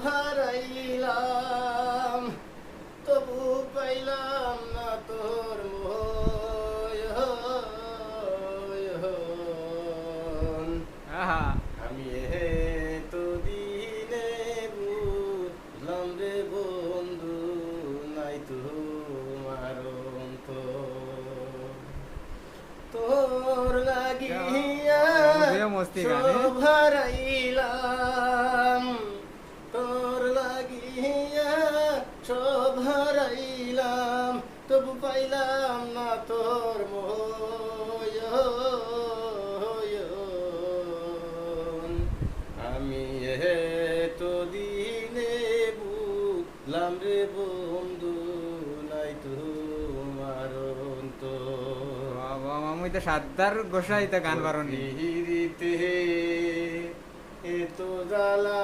হারাইলাম তবু পাইলাম না তোর মোহন। আহা আমি তো দিনে বুঝলাম রে বন্ধু নাই তোমার অন্তর। তোর লাগিয়া বুঝিও মস্তি গানে সব হারাইলাম, তোর লাগিয়া সব হারাইলাম তবু পাইলাম না তোর মোহন। আমি তো দিনে বুঝলাম রে বন্ধু নাই তোমার অন্তর। বাবা মামুই তো সাদ্দার গোসাই তো গান বারণি পিরিতে এত জ্বালা